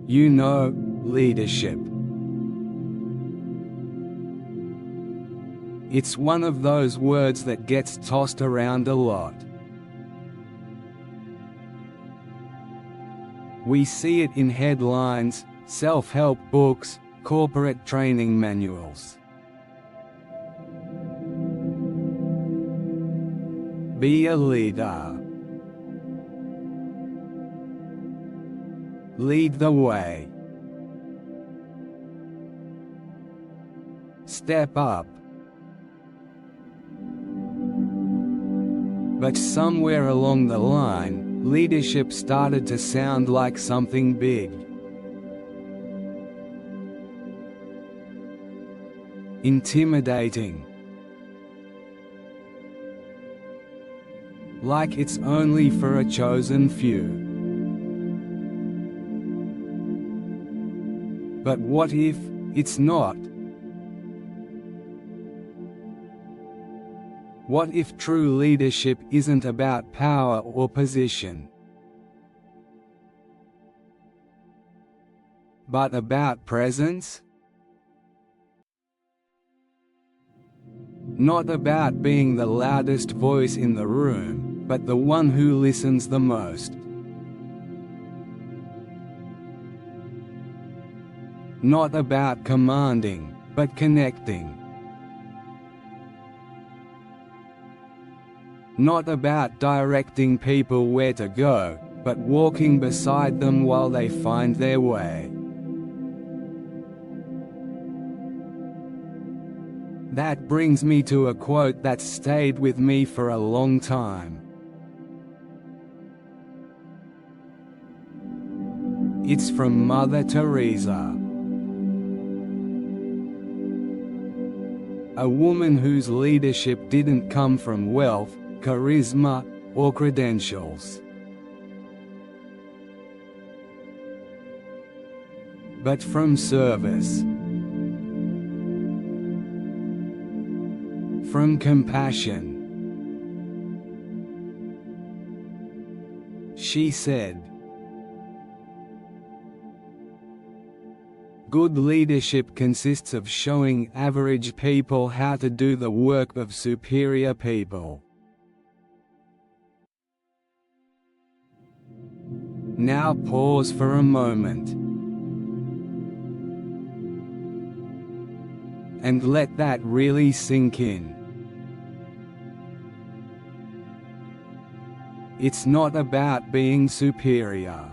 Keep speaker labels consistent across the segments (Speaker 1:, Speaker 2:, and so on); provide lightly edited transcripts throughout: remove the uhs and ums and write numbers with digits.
Speaker 1: Leadership. It's one of those words that gets tossed around a lot. We see it in headlines, self-help books, corporate training manuals. Be a leader. Lead the way. Step up. But somewhere along the line, leadership started to sound like something big. Intimidating. Like it's only for a chosen few. But what if it's not? What if true leadership isn't about power or position, but about presence? Not about being the loudest voice in the room, but the one who listens the most. Not about commanding, but connecting. Not about directing people where to go, but walking beside them while they find their way. That brings me to a quote that's stayed with me for a long time. It's from Mother Teresa, a woman whose leadership didn't come from wealth, charisma, or credentials, but from service, from compassion. She said, "Good leadership consists of showing average people how to do the work of superior people." Now pause for a moment and let that really sink in. It's not about being superior.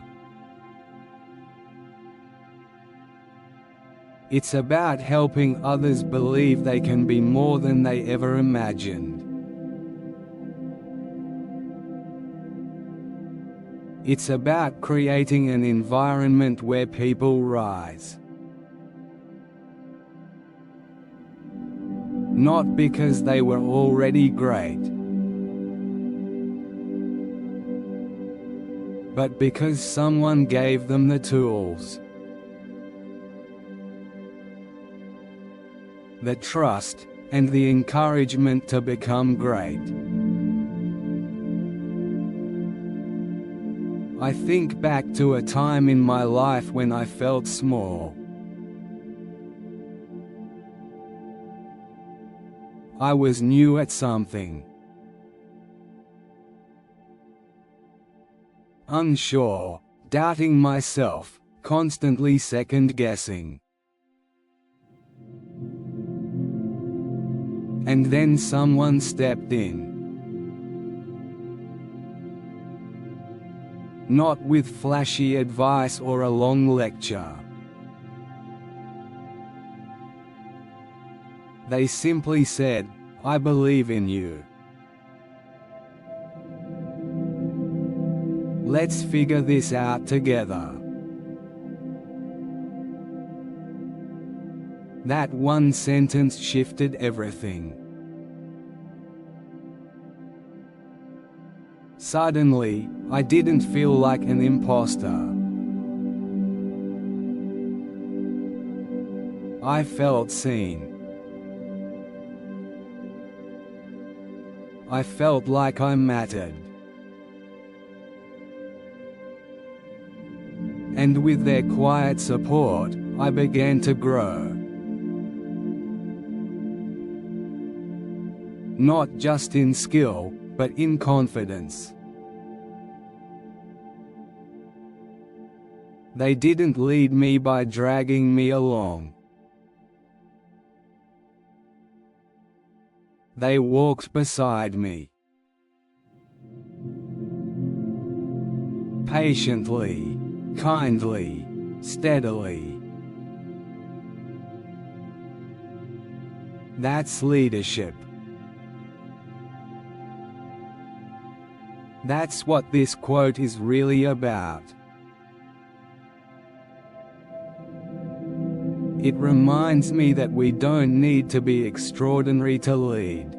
Speaker 1: It's about helping others believe they can be more than they ever imagined. It's about creating an environment where people rise. Not because they were already great, but because someone gave them the tools, the trust, and the encouragement to become great. I think back to a time in my life when I felt small. I was new at something, unsure, doubting myself, constantly second-guessing. And then someone stepped in. Not with flashy advice or a long lecture. They simply said, "I believe in you. Let's figure this out together." That one sentence shifted everything. Suddenly, I didn't feel like an imposter. I felt seen. I felt like I mattered. and with their quiet support, I began to grow. Not just in skill, but in confidence. They didn't lead me by dragging me along. They walked beside me. Patiently, kindly, steadily. That's leadership. That's what this quote is really about. It reminds me that we don't need to be extraordinary to lead.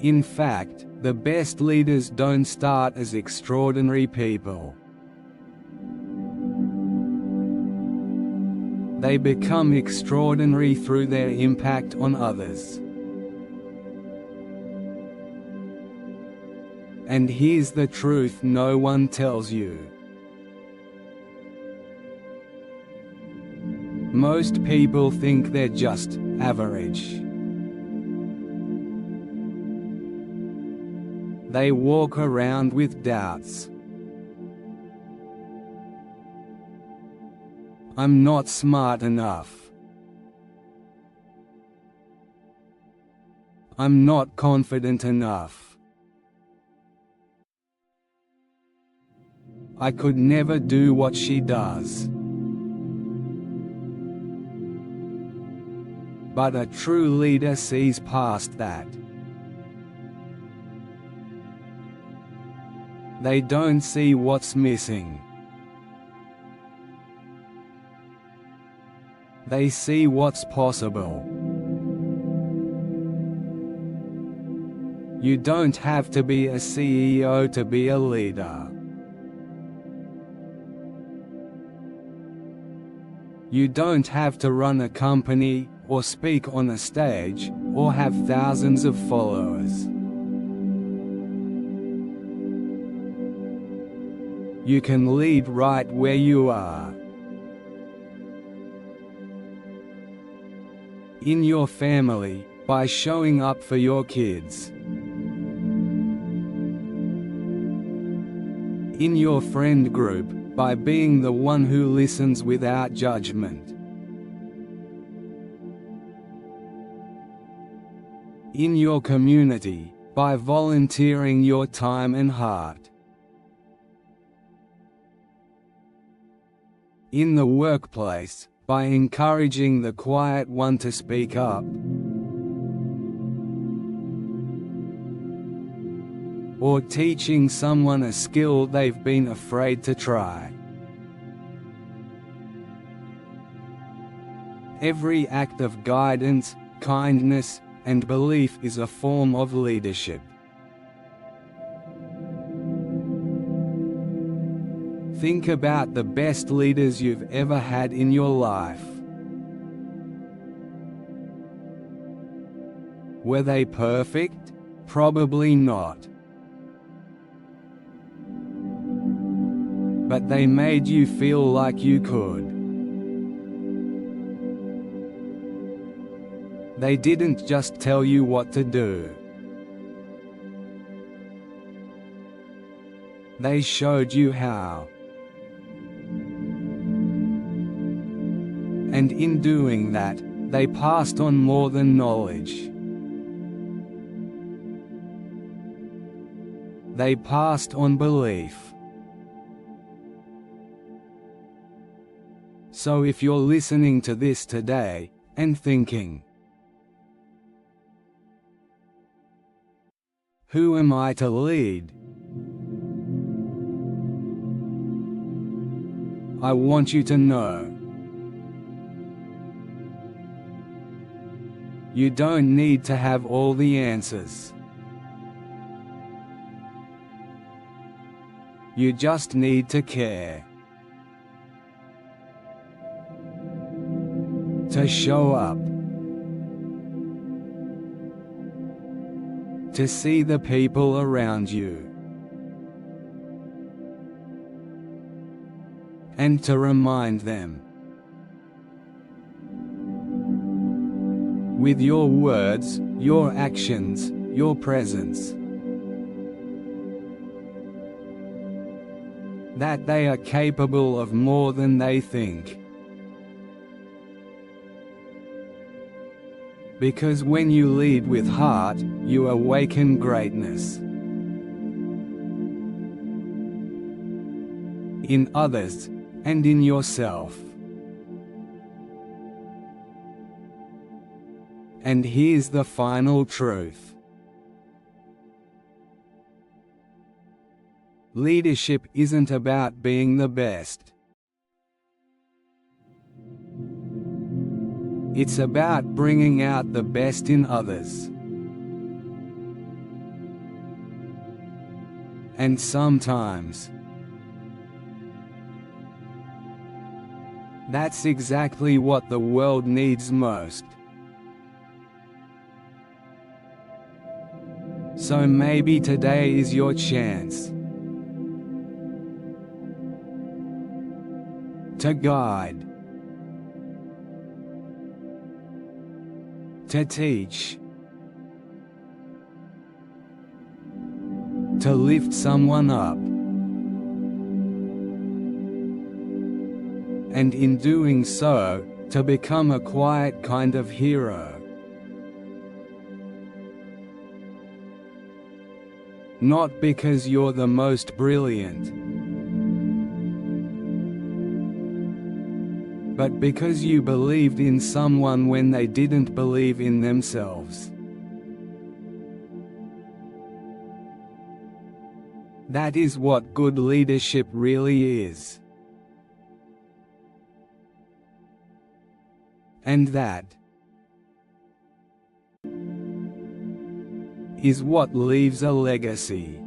Speaker 1: In fact, the best leaders don't start as extraordinary people. They become extraordinary through their impact on others. And here's the truth no one tells you. Most people think they're just average. They walk around with doubts. I'm not smart enough. I'm not confident enough. I could never do what she does. But a true leader sees past that. They don't see what's missing. They see what's possible. You don't have to be a CEO to be a leader. You don't have to run a company, or speak on a stage, or have thousands of followers. You can lead right where you are. In your family, by showing up for your kids. In your friend group, by being the one who listens without judgment. In your community, by volunteering your time and heart. In the workplace, by encouraging the quiet one to speak up. Or teaching someone a skill they've been afraid to try. Every act of guidance, kindness, and belief is a form of leadership. Think about the best leaders you've ever had in your life. Were they perfect? Probably not. But they made you feel like you could. They didn't just tell you what to do. They showed you how. And in doing that, they passed on more than knowledge. They passed on belief. So if you're listening to this today, and thinking, who am I to lead? I want you to know. You don't need to have all the answers. You just need to care. To show up. To see the people around you. and to remind them, with your words, your actions, your presence, that they are capable of more than they think. Because when you lead with heart, you awaken greatness in others, and in yourself. And here's the final truth. Leadership isn't about being the best. It's about bringing out the best in others. And sometimes, that's exactly what the world needs most. So maybe today is your chance to guide, to teach, to lift someone up, and in doing so, to become a quiet kind of hero. Not because you're the most brilliant, but because you believed in someone when they didn't believe in themselves. That is what good leadership really is. And that is what leaves a legacy.